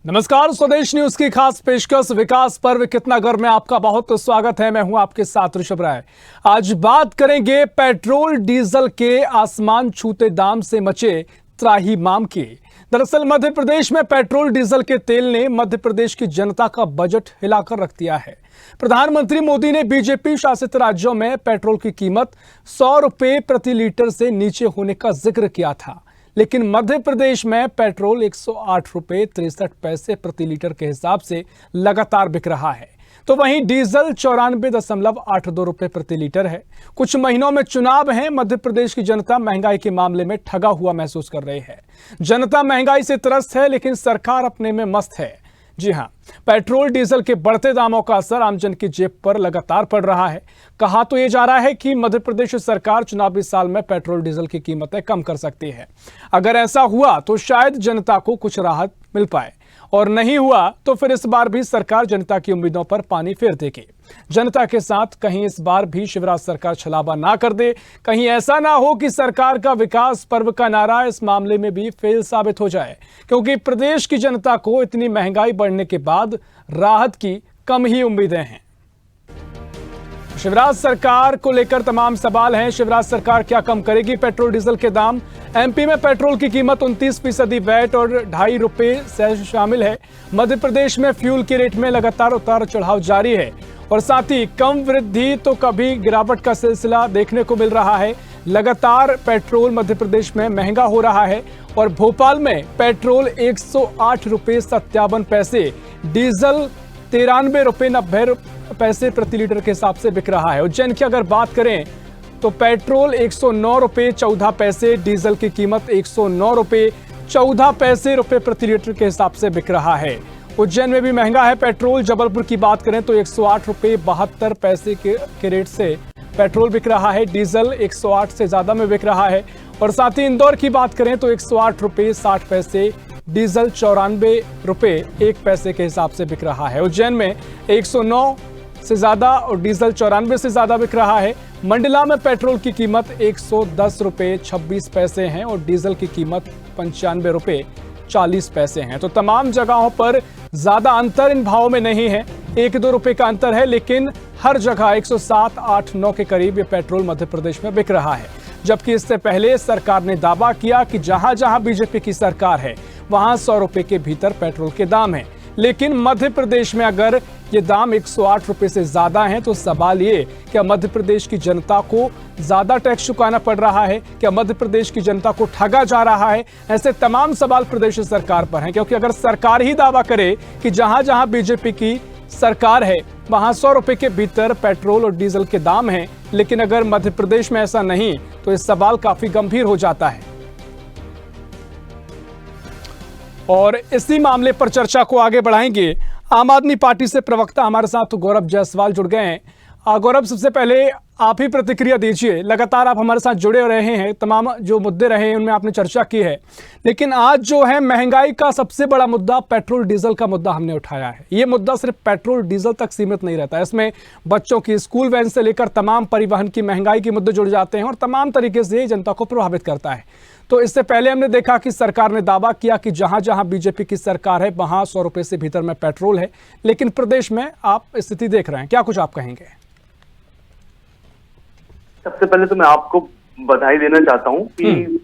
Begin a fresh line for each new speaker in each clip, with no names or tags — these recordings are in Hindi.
नमस्कार, स्वदेश न्यूज की खास पेशकश विकास पर्व कितना गर्व में आपका बहुत स्वागत है। मैं हूं आपके साथ ऋषभ राय। आज बात करेंगे पेट्रोल डीजल के आसमान छूते दाम से मचे त्राहिमाम की। दरअसल मध्य प्रदेश में पेट्रोल डीजल के तेल ने मध्य प्रदेश की जनता का बजट हिलाकर रख दिया है। प्रधानमंत्री मोदी ने बीजेपी शासित राज्यों में पेट्रोल की कीमत 100 रुपए प्रति लीटर से नीचे होने का जिक्र किया था, लेकिन मध्य प्रदेश में पेट्रोल 108 रुपए 63 पैसे प्रति लीटर के हिसाब से लगातार बिक रहा है, तो वहीं डीजल 94.82 रुपए प्रति लीटर है। कुछ महीनों में चुनाव हैं, मध्य प्रदेश की जनता महंगाई के मामले में ठगा हुआ महसूस कर रही है। जनता महंगाई से त्रस्त है, लेकिन सरकार अपने में मस्त है। जी हां, पेट्रोल डीजल के बढ़ते दामों का असर आमजन की जेब पर लगातार पड़ रहा है। कहा तो यह जा रहा है कि मध्य प्रदेश सरकार चुनावी साल में पेट्रोल डीजल की कीमतें कम कर सकती है। अगर ऐसा हुआ तो शायद जनता को कुछ राहत मिल पाए, और नहीं हुआ तो फिर इस बार भी सरकार जनता की उम्मीदों पर पानी फेर देगी। जनता के साथ कहीं इस बार भी शिवराज सरकार छलावा ना कर दे, कहीं ऐसा ना हो कि सरकार का विकास पर्व का नारा इस मामले में भी फेल साबित हो जाए, क्योंकि प्रदेश की जनता को इतनी महंगाई बढ़ने के बाद राहत की कम ही उम्मीदें हैं। शिवराज सरकार को लेकर तमाम सवाल हैं। शिवराज सरकार क्या कम करेगी पेट्रोल डीजल के दाम? एमपी में पेट्रोल की कीमत 29% वैट और 2.5 रुपए से शामिल है। मध्य प्रदेश में फ्यूल के रेट में लगातार उतार चढ़ाव जारी है, और साथ ही कम वृद्धि तो कभी गिरावट का सिलसिला देखने को मिल रहा है। लगातार पेट्रोल मध्य प्रदेश में महंगा हो रहा है, और भोपाल में पेट्रोल 108 रुपए 57 पैसे, डीजल 93 रुपए 90 पैसे प्रति लीटर के हिसाब से बिक रहा है। उज्जैन की अगर बात करें तो पेट्रोल 109 रुपए 14 पैसे, डीजल की कीमत 109 रुपए 14 पैसे प्रति लीटर के हिसाब से बिक रहा है। उज्जैन में भी महंगा है पेट्रोल। जबलपुर की बात करें तो 108 रुपए 72 पैसे के रेट से पेट्रोल बिक रहा है, डीजल 108 से ज्यादा में बिक रहा है। और साथ ही इंदौर की बात करें तो 108 रुपए 60 पैसे, डीजल 94 रुपए 1 पैसे के हिसाब से बिक रहा है। उज्जैन में 109 से ज्यादा और डीजल 94 से ज्यादा बिक रहा है। मंडला में पेट्रोल की कीमत 110 रुपए 26 पैसे हैं और डीजल की कीमत 95 रुपए 40 पैसे हैं। तो तमाम जगहों पर ज्यादा अंतर इन भावों में नहीं है, 1-2 रुपए का अंतर है, लेकिन हर जगह 107, 8, 9 के करीब ये पेट्रोल मध्य प्रदेश में बिक रहा है। जबकि इससे पहले सरकार ने दावा किया कि जहां जहां बीजेपी की सरकार है वहां 100 रुपए के भीतर पेट्रोल के दाम है, लेकिन मध्य प्रदेश में अगर ये दाम 108 रुपए से ज्यादा हैं तो सवाल ये, क्या मध्य प्रदेश की जनता को ज्यादा टैक्स चुकाना पड़ रहा है? क्या मध्य प्रदेश की जनता को ठगा जा रहा है? ऐसे तमाम सवाल प्रदेश सरकार पर हैं, क्योंकि अगर सरकार ही दावा करे कि जहां जहां बीजेपी की सरकार है वहां 100 रुपए के भीतर पेट्रोल और डीजल के दाम हैं, लेकिन अगर मध्य प्रदेश में ऐसा नहीं तो ये सवाल काफी गंभीर हो जाता है। और इसी मामले पर चर्चा को आगे बढ़ाएंगे। आम आदमी पार्टी से प्रवक्ता हमारे साथ गौरव जायसवाल जुड़ गए हैं। गौरव, सबसे पहले आप ही प्रतिक्रिया दीजिए। लगातार आप हमारे साथ जुड़े रहे हैं, तमाम जो मुद्दे रहे हैं उनमें आपने चर्चा की है, लेकिन आज जो है महंगाई का सबसे बड़ा मुद्दा पेट्रोल डीजल का मुद्दा हमने उठाया है। ये मुद्दा सिर्फ पेट्रोल डीजल तक सीमित नहीं रहता है, इसमें बच्चों की स्कूल वैन से लेकर तमाम परिवहन की महंगाई के मुद्दे जुड़ जाते हैं और तमाम तरीके से जनता को प्रभावित करता है। तो इससे पहले हमने देखा कि सरकार ने दावा किया कि जहां जहां बीजेपी की सरकार है वहां 100 रुपए से भीतर में पेट्रोल है, लेकिन प्रदेश में आप स्थिति देख रहे हैं, क्या कुछ आप कहेंगे?
सबसे पहले तो मैं आपको बधाई देना चाहता हूं कि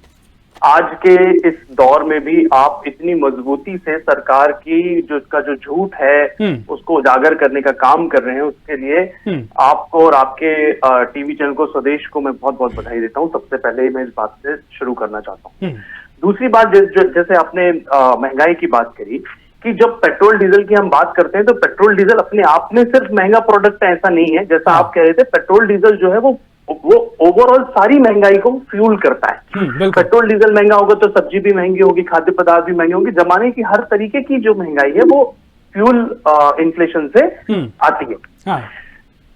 आज के इस दौर में भी आप इतनी मजबूती से सरकार की जो इसका जो झूठ है उसको उजागर करने का काम कर रहे हैं। उसके लिए आपको और आपके टीवी चैनल को, स्वदेश को मैं बहुत बहुत बधाई देता हूं। सबसे पहले मैं इस बात से शुरू करना चाहता हूं। दूसरी बात, जैसे आपने महंगाई की बात करी कि जब पेट्रोल डीजल की हम बात करते हैं तो पेट्रोल डीजल अपने आप में सिर्फ महंगा प्रोडक्ट है ऐसा नहीं है। जैसा आप कह रहे थे, पेट्रोल डीजल जो है वो ओवरऑल सारी महंगाई को फ्यूल करता है। पेट्रोल डीजल महंगा होगा तो सब्जी भी महंगी होगी, खाद्य पदार्थ भी महंगे होंगे। जमाने की हर तरीके की जो महंगाई है वो फ्यूल इन्फ्लेशन से आती है। हाँ।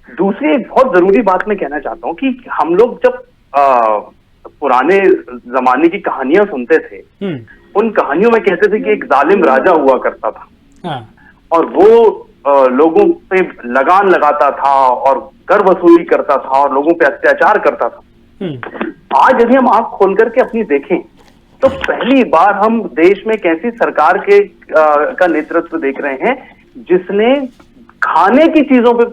दूसरी एक बहुत जरूरी बात मैं कहना चाहता हूँ कि हम लोग जब पुराने जमाने की कहानियां सुनते थे, उन कहानियों में कहते थे कि एक जालिम राजा हुआ करता था। हाँ। और वो लोगों पे लगान लगाता था और कर वसूली करता था और लोगों पे अत्याचार करता था। आज यदि हम आंख खोल करके अपनी देखें तो पहली बार हम देश में कैसी सरकार के का नेतृत्व देख रहे हैं जिसने खाने की चीजों पे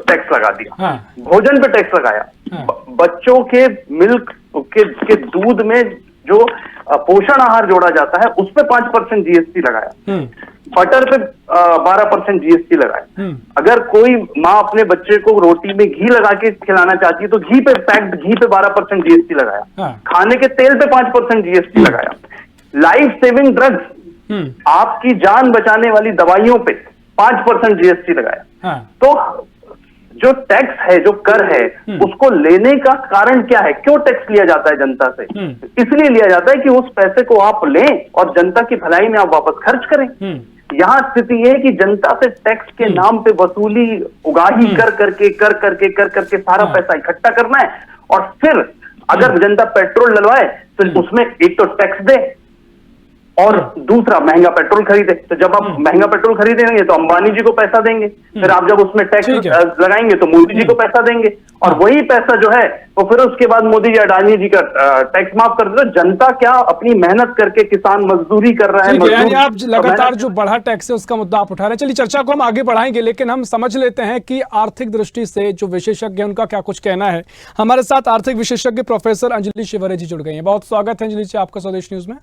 टैक्स लगा दिया।
हाँ।
भोजन पे टैक्स लगाया।
हाँ।
बच्चों के मिल्क के दूध में जो पोषण आहार जोड़ा जाता है उस पे 5% जीएसटी लगाया। बटर पे 12% जीएसटी लगाया। अगर कोई माँ अपने बच्चे को रोटी में घी लगा के खिलाना चाहती है तो घी पे पैक्ड घी पे 12% जीएसटी लगाया।
हाँ।
खाने के तेल पे 5% जीएसटी लगाया। लाइफ सेविंग ड्रग्स, आपकी जान बचाने वाली दवाइयों पे 5% जीएसटी लगाया।
हाँ।
तो जो टैक्स है, जो कर है, उसको लेने का कारण क्या है? क्यों टैक्स लिया जाता है जनता से? इसलिए लिया जाता है कि उस पैसे को आप लें और जनता की भलाई में आप वापस खर्च करें। यहाँ स्थिति ये है कि जनता से टैक्स के नाम पे वसूली उगाही कर करके सारा पैसा इकट्ठा करना है और फिर अगर जनता पेट्रोल डलवाए तो उसमें एक तो टैक्स दे और दूसरा महंगा पेट्रोल खरीदे। तो जब आप महंगा पेट्रोल खरीदेंगे तो अंबानी जी को पैसा देंगे, फिर आप जब उसमें टैक्स लगाएंगे तो मोदी जी को पैसा देंगे और वही पैसा जो है वो फिर उसके बाद मोदी जी अडानी जी का टैक्स माफ कर दे। तो जनता क्या अपनी मेहनत करके किसान मजदूरी कर रहा है।
यानी आप लगातार जो बढ़ा टैक्स है उसका मुद्दा आप उठा रहे हैं। चलिए चर्चा को हम आगे बढ़ाएंगे, लेकिन हम समझ लेते हैं कि आर्थिक दृष्टि से जो विशेषज्ञ उनका क्या कुछ कहना है। हमारे साथ आर्थिक विशेषज्ञ प्रोफेसर अंजलि शिवरे जी जुड़ गई हैं। बहुत स्वागत है अंजलि जी आपका स्वदेश न्यूज में।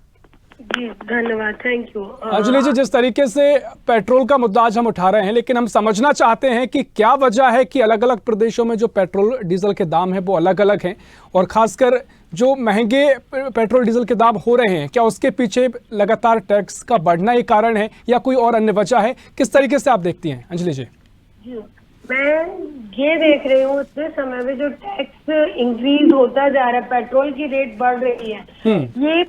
जी धन्यवाद, थैंक यू।
अंजलि जी, जिस तरीके से पेट्रोल का मुद्दा आज हम उठा रहे हैं, लेकिन हम समझना चाहते हैं कि क्या वजह है कि अलग अलग प्रदेशों में जो पेट्रोल डीजल के दाम है वो अलग अलग हैं और खासकर जो महंगे पेट्रोल डीजल के दाम हो रहे हैं, क्या उसके पीछे लगातार टैक्स का बढ़ना ही कारण है या कोई और अन्य वजह है? किस तरीके से आप देखती हैं अंजलि जी?
मैं ये देख रही हूँ इतने समय में जो टैक्स इंक्रीज होता जा रहा है, पेट्रोल की रेट बढ़ रही है, ये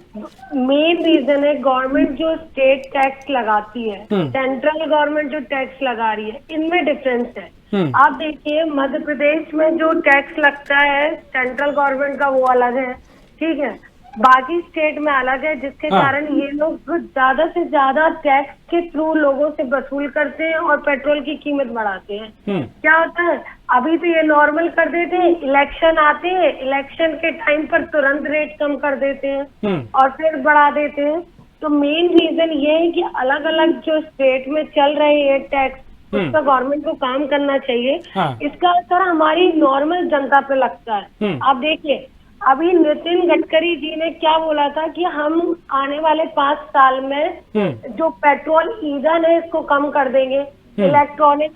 मेन रीजन है गवर्नमेंट जो स्टेट टैक्स लगाती है, सेंट्रल गवर्नमेंट जो टैक्स लगा रही है, इनमें डिफरेंस है। आप देखिए मध्य प्रदेश में जो टैक्स लगता है सेंट्रल गवर्नमेंट का वो अलग है, ठीक है, बाकी स्टेट में अलग है, जिसके कारण ये लोग ज्यादा से ज्यादा टैक्स के थ्रू लोगों से वसूल करते हैं और पेट्रोल की कीमत बढ़ाते हैं। क्या होता है, अभी तो ये नॉर्मल कर देते हैं, इलेक्शन आते हैं, इलेक्शन के टाइम पर तुरंत रेट कम कर देते हैं और फिर बढ़ा देते हैं। तो मेन रीजन ये है कि अलग अलग जो स्टेट में चल रहे हैं टैक्स, उसका गवर्नमेंट को काम करना चाहिए। इसका असर हमारी नॉर्मल जनता पे लगता है। आप देखिए अभी नितिन गडकरी जी ने क्या बोला था कि हम आने वाले 5 साल में जो पेट्रोल ईंधन है इसको कम कर देंगे, इलेक्ट्रॉनिक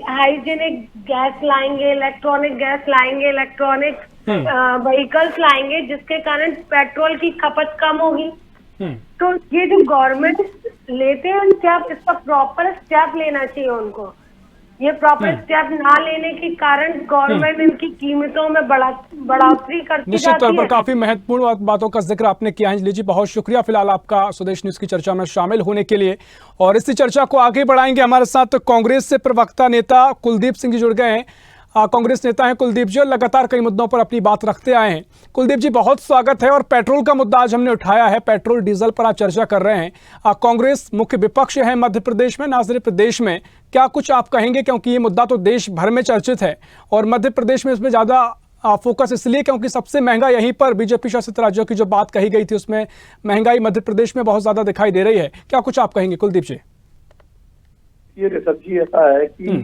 हाइजीनिक गैस लाएंगे, इलेक्ट्रॉनिक गैस लाएंगे, इलेक्ट्रॉनिक व्हीकल्स लाएंगे, जिसके कारण पेट्रोल की खपत कम होगी। तो ये जो गवर्नमेंट लेते हैं स्टेप, इसका प्रॉपर स्टेप लेना चाहिए उनको। ये प्रॉपर स्टेप ना लेने के कारण गवर्नमेंट इनकी कीमतों में बढ़ोतरी करती
निश्चित तौर पर काफी महत्वपूर्ण बातों का जिक्र आपने किया अंजलि जी, बहुत शुक्रिया फिलहाल आपका स्वदेश न्यूज की चर्चा में शामिल होने के लिए। और इसी चर्चा को आगे बढ़ाएंगे, हमारे साथ कांग्रेस से प्रवक्ता नेता कुलदीप सिंह जी जुड़ गए हैं। कांग्रेस नेता हैं कुलदीप जी और लगातार कई मुद्दों पर अपनी बात रखते आए हैं। कुलदीप जी बहुत स्वागत है। और पेट्रोल का मुद्दा आज हमने उठाया है, पेट्रोल डीजल पर आप चर्चा कर रहे हैं। कांग्रेस मुख्य विपक्ष है मध्य प्रदेश में, ना सिर्फ प्रदेश में, क्या कुछ आप कहेंगे? क्योंकि ये मुद्दा तो देश भर में चर्चित है और मध्य प्रदेश में इसमें ज्यादा फोकस इसलिए क्योंकि सबसे महंगा यहीं पर बीजेपी शासित राज्यों की जो बात कही गई थी उसमें महंगाई मध्य प्रदेश में बहुत ज्यादा दिखाई दे रही है। क्या कुछ आप कहेंगे कुलदीप जी?
ये सब्जी ऐसा है कि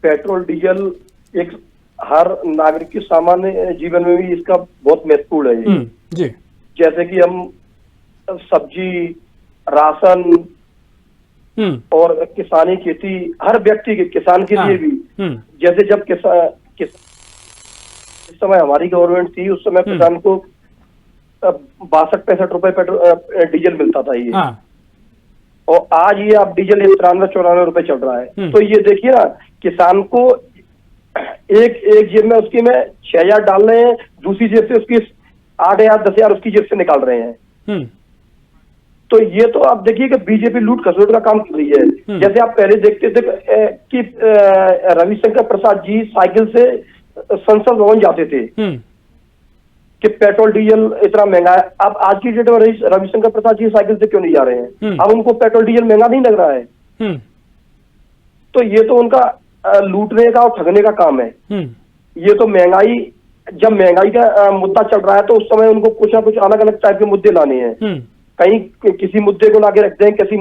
पेट्रोल डीजल एक हर नागरिक के सामान्य जीवन में भी इसका बहुत महत्वपूर्ण है
जी।
जैसे कि हम सब्जी, राशन और किसानी खेती, हर व्यक्ति के किसान के लिए भी, जैसे जब इस समय हमारी गवर्नमेंट थी उस समय किसान को 62-65 रुपए पेट्रोल डीजल मिलता था ये, और आज ये आप डीजल 93-94 रुपए चल रहा है। तो ये देखिए ना, किसान को एक जेब में उसकी में 6,000 डाल रहे हैं, दूसरी जेब से उसकी 8,000 10,000 उसकी जेब से निकाल रहे हैं। तो ये तो आप देखिए कि बीजेपी लूट खसोट का काम कर रही है। जैसे आप पहले देखते थे कि रविशंकर प्रसाद जी साइकिल से संसद भवन जाते थे कि पेट्रोल डीजल इतना महंगा है। अब आज की डेट में रविशंकर प्रसाद जी साइकिल से क्यों नहीं जा रहे हैं? अब उनको पेट्रोल डीजल महंगा नहीं लग रहा है। तो ये तो उनका लूटने का और ठगने का काम है। ये तो महंगाई जब महंगाई का मुद्दा चल रहा है तो उस समय उनको कुछ ना कुछ अलग अलग टाइप के मुद्दे लाने हैं। कहीं किसी मुद्दे को लाके रख दें, किसी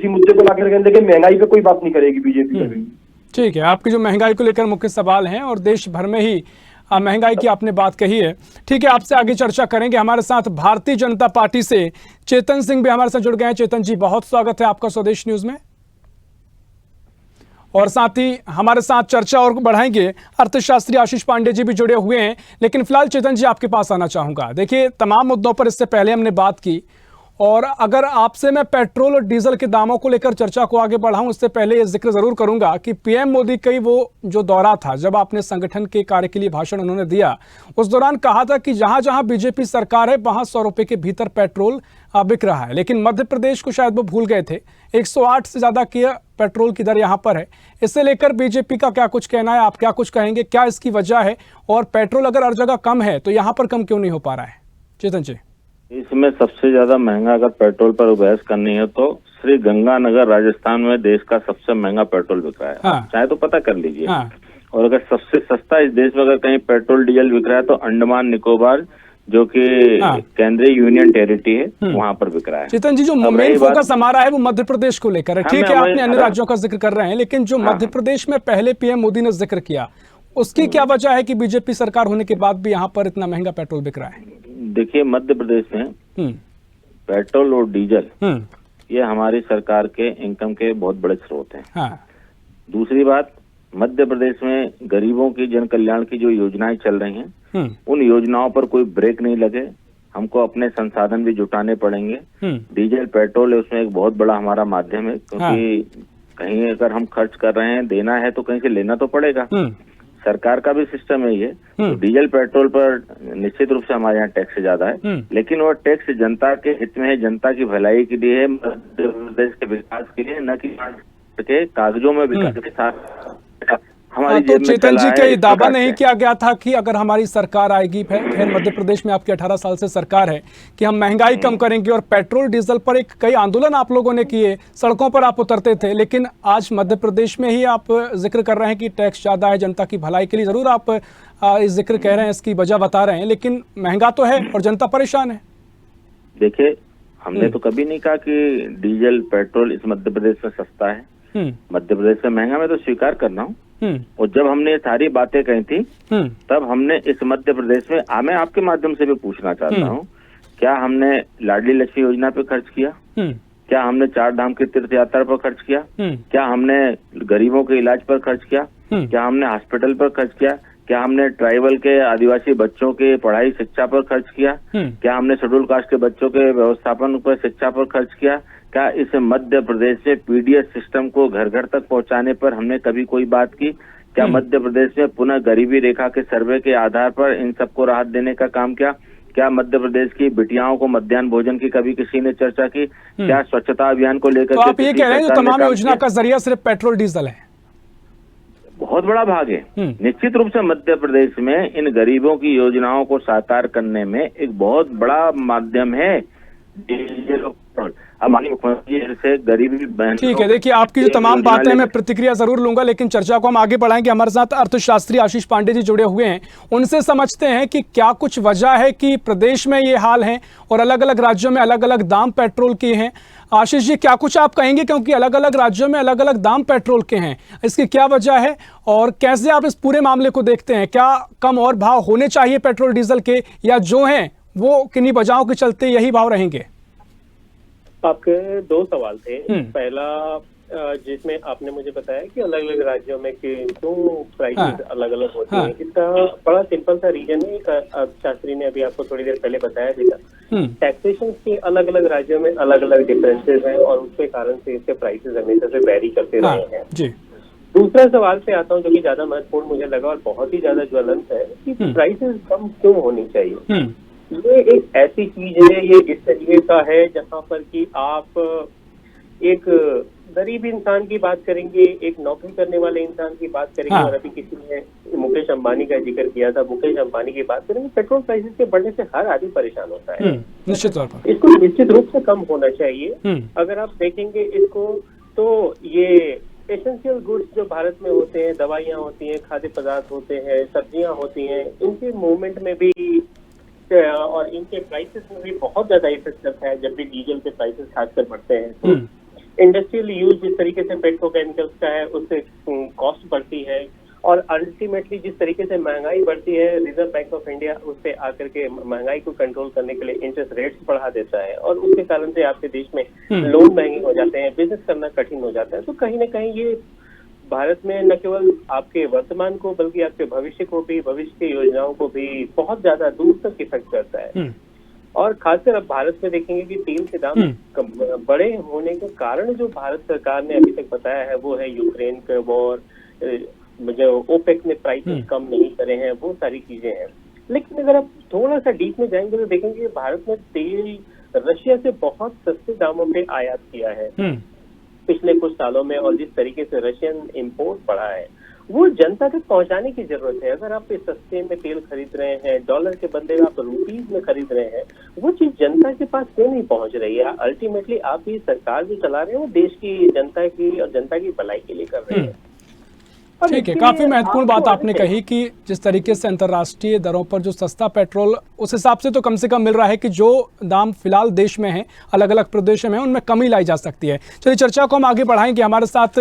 मुद्दे को लाके रख दें, लेकिन महंगाई पे कोई बात नहीं करेगी बीजेपी कभी।
ठीक है, आपकी जो महंगाई को लेकर मुख्य सवाल हैं और देश भर में ही महंगाई की आपने बात कही है। ठीक है, आपसे आगे चर्चा करेंगे। हमारे साथ भारतीय जनता पार्टी से चेतन सिंह भी हमारे साथ जुड़ गए हैं। चेतन जी, बहुत स्वागत है आपका स्वदेश न्यूज में। और साथ ही हमारे साथ चर्चा और बढ़ाएंगे अर्थशास्त्री आशीष पांडे जी भी जुड़े हुए हैं। लेकिन फिलहाल चेतन जी आपके पास आना चाहूंगा। देखिए, तमाम मुद्दों पर इससे पहले हमने बात की और अगर आपसे मैं पेट्रोल और डीजल के दामों को लेकर चर्चा को आगे बढ़ाऊं, उससे पहले ये जिक्र जरूर करूंगा कि पीएम मोदी का वो जो दौरा था, जब आपने संगठन के कार्य के लिए भाषण उन्होंने दिया, उस दौरान कहा था कि जहां जहां बीजेपी सरकार है वहां 100 रुपए के भीतर पेट्रोल बिक रहा है। लेकिन मध्य प्रदेश को शायद वो भूल गए थे। 108 से ज्यादा की पेट्रोल की दर यहां पर है। इससे लेकर बीजेपी का क्या कुछ कहना है, आप क्या कुछ कहेंगे, क्या इसकी वजह है और पेट्रोल अगर हर जगह कम है तो यहां पर कम क्यों नहीं हो पा रहा है? चेतन जी,
इसमें सबसे ज्यादा महंगा अगर पेट्रोल पर बहस करनी है तो श्री गंगानगर राजस्थान में देश का सबसे महंगा पेट्रोल बिक रहा है।
हाँ।
चाहे तो पता कर लीजिए।
हाँ।
और अगर सबसे सस्ता इस देश में अगर कहीं पेट्रोल डीजल बिक रहा है तो अंडमान निकोबार, जो कि केंद्रीय यूनियन टेरिटरी है, वहां पर बिक रहा है।
चेतन जी, जो मेन फोकस हमारा है वो मध्य प्रदेश को लेकर है। ठीक है, आपने अन्य राज्यों का जिक्र कर रहे हैं, लेकिन जो मध्य प्रदेश में पहले पीएम मोदी ने जिक्र किया, उसकी क्या वजह है कि बीजेपी सरकार होने के बाद भी यहाँ पर इतना महंगा पेट्रोल बिक रहा है?
देखिए, मध्य प्रदेश में पेट्रोल और डीजल ये हमारी सरकार के इनकम के बहुत बड़े स्रोत हैं।
हाँ।
दूसरी बात, मध्य प्रदेश में गरीबों की जन कल्याण की जो योजनाएं चल रही हैं, उन योजनाओं पर कोई ब्रेक नहीं लगे। हमको अपने संसाधन भी जुटाने पड़ेंगे। डीजल पेट्रोल है, उसमें एक बहुत बड़ा हमारा माध्यम है, क्योंकि कहीं अगर हम खर्च कर रहे हैं, देना है तो कहीं से लेना तो पड़ेगा। सरकार का भी सिस्टम है ये। तो डीजल पेट्रोल पर निश्चित रूप से हमारे यहाँ टैक्स ज्यादा है, लेकिन वो टैक्स जनता के हित में है, जनता की भलाई के लिए है, मध्य प्रदेश के विकास के लिए, न कि के कागजों में विकास के साथ हमारी
तो चेतन जी, क्या ये दावा नहीं किया गया था कि अगर हमारी सरकार आएगी, फिर मध्य प्रदेश में आपकी 18 साल से सरकार है, कि हम महंगाई कम करेंगे? और पेट्रोल डीजल पर एक कई आंदोलन आप लोगों ने किए, सड़कों पर आप उतरते थे, लेकिन आज मध्य प्रदेश में ही आप जिक्र कर रहे हैं कि टैक्स ज्यादा है जनता की भलाई के लिए। जरूर आप इस जिक्र कह रहे हैं, इसकी वजह बता रहे हैं, लेकिन महंगा तो है और जनता परेशान है।
देखिए, हमने तो कभी नहीं कहा कि डीजल पेट्रोल इस मध्य प्रदेश में सस्ता है। मध्य प्रदेश में महंगा, मैं तो स्वीकार कर रहा हूँ। और जब हमने ये सारी बातें कही थी, तब हमने इस मध्य प्रदेश में, मैं आपके माध्यम से भी पूछना चाहता हूँ, क्या हमने लाडली लक्ष्मी योजना पे खर्च किया? क्या हमने 4 धाम की तीर्थ यात्रा पर खर्च किया? क्या हमने गरीबों के इलाज पर खर्च किया? क्या हमने हॉस्पिटल पर खर्च किया? क्या हमने ट्राइबल के आदिवासी बच्चों के पढ़ाई शिक्षा पर खर्च किया? क्या हमने शेड्यूल कास्ट के बच्चों के व्यवस्थापन पर शिक्षा पर खर्च किया? क्या इस मध्य प्रदेश में पीडीएस सिस्टम को घर घर तक पहुंचाने पर हमने कभी कोई बात की? क्या मध्य प्रदेश में पुनः गरीबी रेखा के सर्वे के आधार पर इन सबको राहत देने का काम किया? क्या मध्य प्रदेश की बिटियाओं को मध्याह्न भोजन की कभी किसी ने चर्चा की? क्या स्वच्छता अभियान को लेकर?
तो आप ये कह रहे हैं तमाम योजना का जरिया सिर्फ पेट्रोल डीजल है?
बहुत बड़ा भाग है। निश्चित रूप से मध्य प्रदेश में इन गरीबों की योजनाओं को साकार करने में एक बहुत बड़ा माध्यम है डीजल। अब माननीय मुख्यमंत्री से गरीबी बहन।
ठीक है, देखिए, आपकी जो तमाम बातें मैं प्रतिक्रिया जरूर लूंगा, लेकिन चर्चा को हम आगे बढ़ाएंगे। हमारे साथ अर्थशास्त्री आशीष पांडे जी जुड़े हुए हैं, उनसे समझते हैं कि क्या कुछ वजह है कि प्रदेश में ये हाल है और अलग अलग राज्यों में अलग अलग दाम पेट्रोल के हैं। आशीष जी, क्या कुछ आप कहेंगे, क्योंकि अलग अलग राज्यों में अलग अलग दाम पेट्रोल के हैं, इसकी क्या वजह है और कैसे आप इस पूरे मामले को देखते हैं? क्या कम और भाव होने चाहिए पेट्रोल डीजल के, या जो हैं वो किन्हीं वजहों के चलते यही भाव रहेंगे?
आपके 2 सवाल थे। पहला, जिसमें आपने मुझे बताया कि अलग अलग राज्यों में क्यों प्राइसेस अलग अलग होते हैं। इसका बड़ा सिंपल सा रीजन है, एक अर्थशास्त्री ने अभी आपको थोड़ी देर पहले बताया भी था। टैक्सेशन के अलग अलग राज्यों में अलग अलग डिफरेंसेस हैं और उसके कारण से इसके प्राइसेस हमेशा से वेरी करते रहे हैं। दूसरा सवाल पे आता हूँ, जो कि ज्यादा महत्वपूर्ण मुझे लगा और बहुत ही ज्यादा ज्वलंत है, कि प्राइसेस कम क्यों होनी चाहिए। ये एक ऐसी चीज है, ये इस तरीके का है जहाँ पर कि आप एक गरीब इंसान की बात करेंगे, एक नौकरी करने वाले इंसान की बात करेंगे। और अभी किसी ने मुकेश अंबानी का जिक्र किया था, मुकेश अंबानी की बात करेंगे। पेट्रोल प्राइसेस के बढ़ने से हर आदमी परेशान होता है।
निश्चित तौर पर
इसको निश्चित रूप से कम होना चाहिए। अगर आप देखेंगे इसको, तो ये एसेंशियल गुड्स जो भारत में होते हैं, दवाइयाँ होती हैं, खाद्य पदार्थ होते हैं, सब्जियां होती हैं, इनके मूवमेंट में भी और इनके प्राइसेस में भी बहुत ज्यादा इफेक्ट करता है। जब भी डीजल के प्राइसेस खासकर बढ़ते हैं तो इंडस्ट्रियल यूज जिस तरीके से पेट्रोकेमिकल्स का है उससे कॉस्ट बढ़ती है, और अल्टीमेटली जिस तरीके से महंगाई बढ़ती है, रिजर्व बैंक ऑफ इंडिया उससे आकर के महंगाई को कंट्रोल करने के लिए इंटरेस्ट रेट्स बढ़ा देता है, और उसके कारण से आपके देश में लोन महंगे हो जाते हैं, बिजनेस करना कठिन हो जाता है। तो कहीं ना कहीं ये भारत में न केवल आपके वर्तमान को बल्कि आपके भविष्य को भी, भविष्य की योजनाओं को भी बहुत ज्यादा दूर तक इफेक्ट करता है। और खासकर अब भारत में देखेंगे कि तेल के दाम बड़े होने के कारण जो भारत सरकार ने अभी तक बताया है वो है यूक्रेन का वॉर, जो ओपेक ने प्राइसेस कम नहीं करे हैं, वो सारी चीजें हैं। लेकिन अगर आप थोड़ा सा डीप में जाएंगे तो देखेंगे कि भारत ने तेल रशिया से बहुत सस्ते दामों पे आयात किया है पिछले कुछ सालों में, और जिस तरीके से रशियन इंपोर्ट बढ़ा है वो जनता तक पहुंचाने की जरूरत है। अगर आप सस्ते में तेल खरीद रहे हैं, डॉलर के बदले आप रुपीज में खरीद रहे हैं, वो चीज जनता के पास क्यों नहीं पहुंच रही है? अल्टीमेटली आप ये सरकार जो चला रहे हैं वो देश की जनता की और जनता की भलाई के लिए कर रहे हैं।
ठीक है, काफी महत्वपूर्ण बात आपने कही कि जिस तरीके से अंतर्राष्ट्रीय दरों पर जो सस्ता पेट्रोल उस हिसाब से तो कम से कम मिल रहा है कि जो दाम फिलहाल देश में है, अलग अलग प्रदेशों में, उनमें कमी लाई जा सकती है। चलिए चर्चा को हम आगे बढ़ाएंगे। हमारे साथ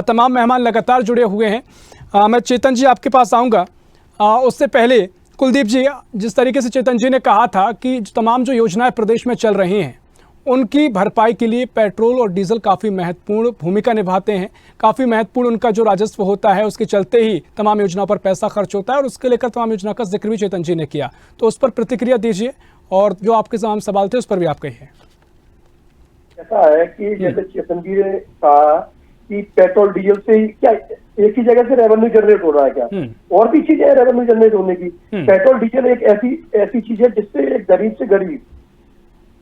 तमाम मेहमान लगातार जुड़े हुए हैं। मैं चेतन जी आपके पास आऊँगा। उससे पहले कुलदीप जी, जिस तरीके से चेतन जी ने कहा था कि तमाम जो योजनाएं प्रदेश में चल रही हैं उनकी भरपाई के लिए पेट्रोल और डीजल काफ़ी महत्वपूर्ण भूमिका निभाते हैं, काफ़ी महत्वपूर्ण उनका जो राजस्व होता है उसके चलते ही तमाम योजनाओं पर पैसा खर्च होता है, और उसके लेकर तमाम योजना का जिक्र भी चेतन जी ने किया। तो उस पर प्रतिक्रिया दीजिए और जो आपके तमाम सवाल थे उस पर भी आप कहिए।
ऐसा है कि जैसे चेतन जी ने कहा कि पेट्रोल डीजल से क्या एक ही जगह से रेवेन्यू जनरेट हो रहा है, क्या और भी चीजें है रेवेन्यू जनरेट होने की? पेट्रोल डीजल एक ऐसी चीज है जिससे एक गरीब से गरीब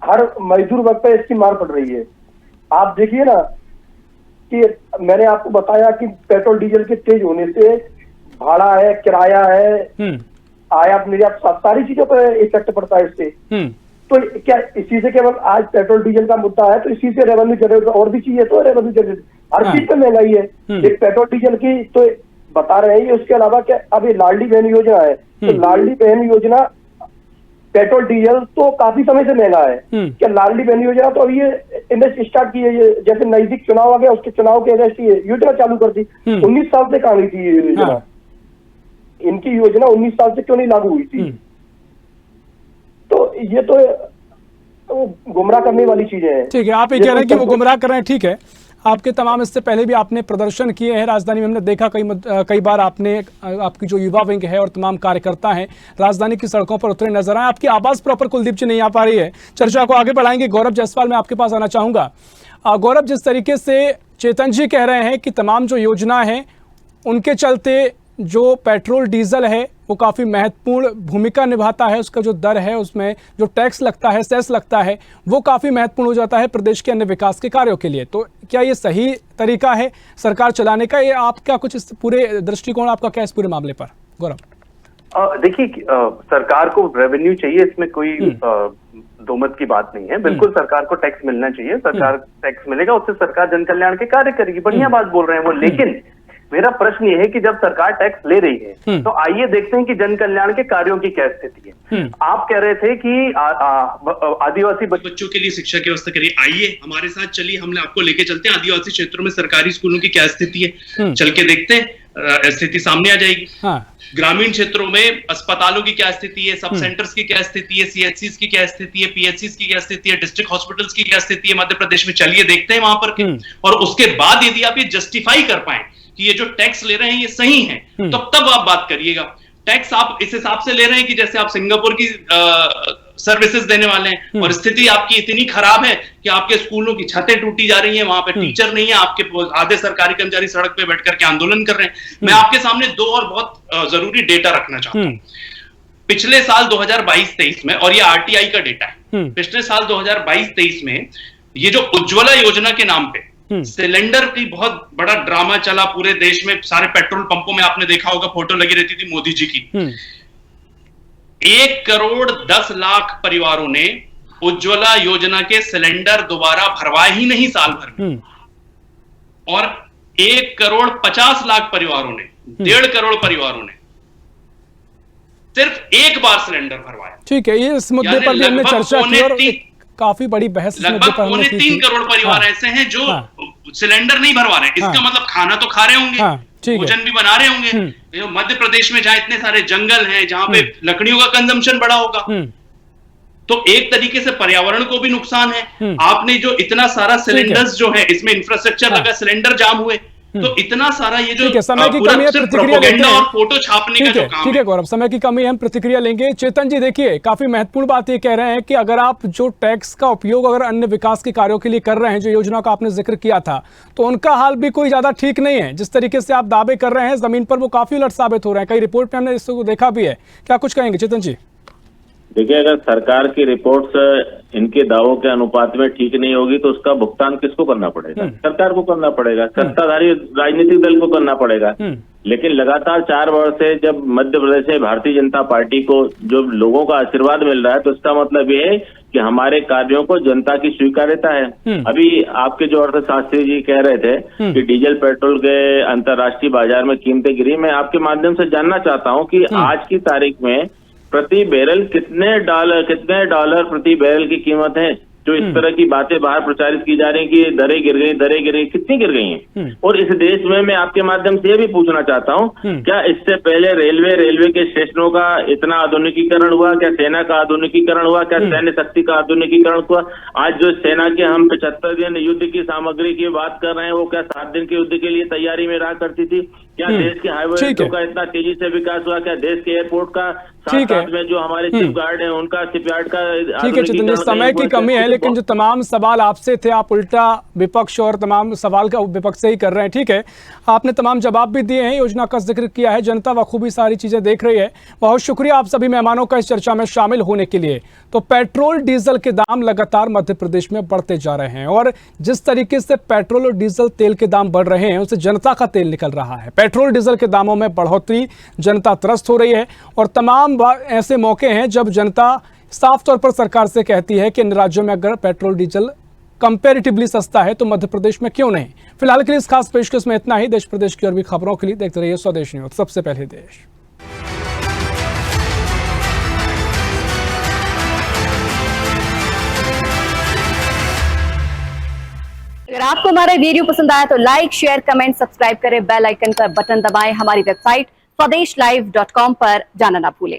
हर मजदूर वर्ग पर इसकी मार पड़ रही है। आप देखिए ना कि मैंने आपको बताया कि पेट्रोल डीजल के तेज होने से भाड़ा है, किराया है, आयात निर्यात सारी चीजों पर इफेक्ट पड़ता है इससे। तो क्या इसी से केवल आज पेट्रोल डीजल का मुद्दा है तो इसी से रेवेन्यू जनरेट, और भी चीजें तो रेवेन्यू जनरेट, हर चीज पे महंगाई है। एक पेट्रोल डीजल की तो बता रहे हैं। उसके अलावा क्या अब ये लाडली बहन योजना है, तो लाडली बहन योजना पेट्रोल डीजल तो काफी समय से महंगा है। क्या लाडली बहन योजना तो अभी ये इन्वेस्ट स्टार्ट की है, ये जैसे नजदीक चुनाव आ गया उसके चुनाव के अगेंस्ट ये योजना चालू कर दी। 19 साल से कहाँ गई थी ये योजना? इनकी योजना 19 साल से क्यों नहीं लागू हुई थी? तो ये तो गुमराह करने वाली चीजें हैं। ठीक है,
आप ये कह रहे हैं कि वो गुमराह कर रहे हैं। ठीक है, आपके तमाम इससे पहले भी आपने प्रदर्शन किए हैं राजधानी में, हमने देखा कई बार आपने, आपकी जो युवा विंग है और तमाम कार्यकर्ता हैं राजधानी की सड़कों पर उतरे नजर आए। आपकी आवाज प्रॉपर कुलदीप जी नहीं आ पा रही है। चर्चा को आगे बढ़ाएंगे। गौरव जायसवाल, मैं आपके पास आना चाहूंगा। गौरव, जिस तरीके से चेतन जी कह रहे हैं कि तमाम जो योजना है उनके चलते जो पेट्रोल डीजल है वो काफ़ी महत्वपूर्ण भूमिका निभाता है, उसका जो दर है उसमें जो टैक्स लगता है, सेस लगता है, वो काफ़ी महत्वपूर्ण हो जाता है प्रदेश के अन्य विकास के कार्यों के लिए। तो क्या ये सही तरीका है सरकार चलाने का? ये आपका कुछ इस पूरे दृष्टिकोण आपका क्या इस पूरे मामले पर? गौरव,
देखिए, सरकार को रेवेन्यू चाहिए, इसमें कोई दो मत की बात नहीं है। बिल्कुल सरकार को टैक्स मिलना चाहिए, सरकार टैक्स मिलेगा उससे सरकार जन कल्याण के कार्य करेगी। बढ़िया बात बोल रहे हैं वो, लेकिन मेरा प्रश्न ये है कि जब सरकार टैक्स ले रही है तो आइए देखते हैं कि जन कल्याण के कार्यों की क्या स्थिति है। आप कह रहे थे कि आदिवासी बच्चों के लिए शिक्षा की व्यवस्था करिए, आइए हमारे साथ चलिए, हमने आपको लेके चलते हैं आदिवासी क्षेत्रों में सरकारी स्कूलों की क्या स्थिति है, चल के देखते हैं, स्थिति सामने आ जाएगी। ग्रामीण क्षेत्रों में अस्पतालों की क्या स्थिति है, सब सेंटर्स की क्या स्थिति है, सीएचसीज की क्या स्थिति है, पीएचसीज की क्या स्थिति है, डिस्ट्रिक्ट हॉस्पिटल्स की क्या स्थिति है मध्य प्रदेश में, चलिए देखते हैं वहां पर। और उसके बाद यदि आप ये जस्टिफाई कर पाए कि ये जो टैक्स ले रहे हैं ये सही है, तो तब आप बात करिएगा। टैक्स आप इस हिसाब से ले रहे हैं कि जैसे आप सिंगापुर की सर्विसेज देने वाले हैं, और स्थिति आपकी इतनी खराब है कि आपके स्कूलों की छतें टूटी जा रही हैं, वहां पे टीचर नहीं है, आपके आधे सरकारी कर्मचारी सड़क पे बैठ करके आंदोलन कर रहे हैं। मैं आपके सामने दो और बहुत जरूरी डेटा रखना चाहता हूं। पिछले साल 2022-23 में, और ये आरटीआई का डेटा है, पिछले साल 2022-23 में ये जो उज्ज्वला योजना के नाम पे सिलेंडर की बहुत बड़ा ड्रामा चला पूरे देश में, सारे पेट्रोल पंपों में आपने देखा होगा फोटो लगी रहती थी मोदी जी की। 1 करोड़ 10 लाख परिवारों ने उज्ज्वला योजना के सिलेंडर दोबारा भरवाए ही नहीं साल भर में। और
1,50,00,000 परिवारों ने, 1.5 करोड़ परिवारों ने सिर्फ एक बार सिलेंडर भरवाया।
ठीक है, ये इस मुद्दे पर भी हमने चर्चा की और काफी बड़ी बहस
लगभग 3 करोड़ परिवार ऐसे हैं जो सिलेंडर नहीं भरवा रहे हैं। इसका मतलब खाना तो खा रहे होंगे, भोजन भी बना रहे होंगे। मध्य प्रदेश में जहां इतने सारे जंगल हैं, जहां पे लकड़ियों का कंजम्पशन बड़ा होगा, तो एक तरीके से पर्यावरण को भी नुकसान है। आपने जो इतना सारा सिलेंडर्स जो है, इसमें इंफ्रास्ट्रक्चर लगा, सिलेंडर जाम हुए, तो इतना सारा ये जो
समय की कमी है, प्रतिक्रिया लेते हैं
और फोटो छापने का जो काम है।
ठीक है गौरव, समय की कमी है, हम प्रतिक्रिया लेंगे। चेतन जी देखिए, काफी महत्वपूर्ण बात ये कह रहे हैं कि अगर आप जो टैक्स का उपयोग अगर अन्य विकास के कार्यों के लिए कर रहे हैं, जो योजना का आपने जिक्र किया था, तो उनका हाल भी कोई ज्यादा ठीक नहीं है। जिस तरीके से आप दावे कर रहे हैं, जमीन पर वो काफी उलट साबित हो रहे हैं। कई रिपोर्ट में हमने इसको देखा भी है। क्या कुछ कहेंगे चेतन जी?
देखिए, अगर सरकार की रिपोर्ट्स इनके दावों के अनुपात में ठीक नहीं होगी तो उसका भुगतान किसको करना पड़ेगा? सरकार को करना पड़ेगा, सत्ताधारी राजनीतिक दल को करना पड़ेगा। लेकिन लगातार 4 वर्ष से जब मध्य प्रदेश से भारतीय जनता पार्टी को जो लोगों का आशीर्वाद मिल रहा है, तो इसका मतलब ये है कि हमारे कार्यों को जनता की स्वीकार्यता है। अभी आपके जो अर्थशास्त्री जी कह रहे थे कि डीजल पेट्रोल के अंतर्राष्ट्रीय बाजार में कीमतें गिरी, मैं आपके माध्यम से जानना चाहता हूँ कि आज की तारीख में प्रति बैरल कितने डॉलर प्रति बैरल की कीमत है? जो इस तरह की बातें बाहर प्रचारित की जा रही हैं कि दरें गिर गई, कितनी गिर गई हैं? और इस देश में मैं आपके माध्यम से ये भी पूछना चाहता हूँ, क्या इससे पहले रेलवे के स्टेशनों का इतना आधुनिकीकरण हुआ? क्या सेना का आधुनिकीकरण हुआ? क्या सैन्य शक्ति का आधुनिकीकरण हुआ? आज जो सेना के हम 75 दिन युद्ध की सामग्री की बात कर रहे हैं, वो क्या 7 दिन के युद्ध के लिए तैयारी में रहा करती थी? क्या देश के हाईवे का इतना तेजी से विकास हुआ? क्या देश के एयरपोर्ट का साथ में जो हमारे शिप गार्ड है उनका शिपयार्ड का?
ठीक है चेतन जी, समय की कमी है, लेकिन जो तमाम सवाल आपसे थे, आप उल्टा विपक्ष और तमाम सवाल का विपक्ष से ही कर रहे हैं। ठीक है, आपने तमाम जवाब भी दिए हैं, योजना का जिक्र किया है, जनता बखूबी सारी चीजें देख रही है। बहुत शुक्रिया आप सभी मेहमानों का इस चर्चा में शामिल होने के लिए। तो पेट्रोल डीजल के दाम लगातार मध्य प्रदेश में बढ़ते जा रहे हैं और जिस तरीके से पेट्रोल और डीजल तेल के दाम बढ़ रहे हैं, उससे जनता का तेल निकल रहा है। पेट्रोल डीजल के दामों में बढ़ोतरी, जनता त्रस्त हो रही है और तमाम ऐसे मौके हैं जब जनता साफ तौर पर सरकार से कहती है कि इन राज्यों में अगर पेट्रोल डीजल कंपैरेटिवली सस्ता है तो मध्य प्रदेश में क्यों नहीं। फिलहाल के लिए इस खास पेशकश में इतना ही। देश प्रदेश की और भी खबरों के लिए देखते रहिए स्वदेश न्यूज, सबसे पहले देश।
अगर आपको हमारा वीडियो पसंद आया तो लाइक, शेयर, कमेंट, सब्सक्राइब करें, बेल आइकन का बटन दबाएं। हमारी वेबसाइट स्वदेशलाइव.com पर जाना ना भूलें।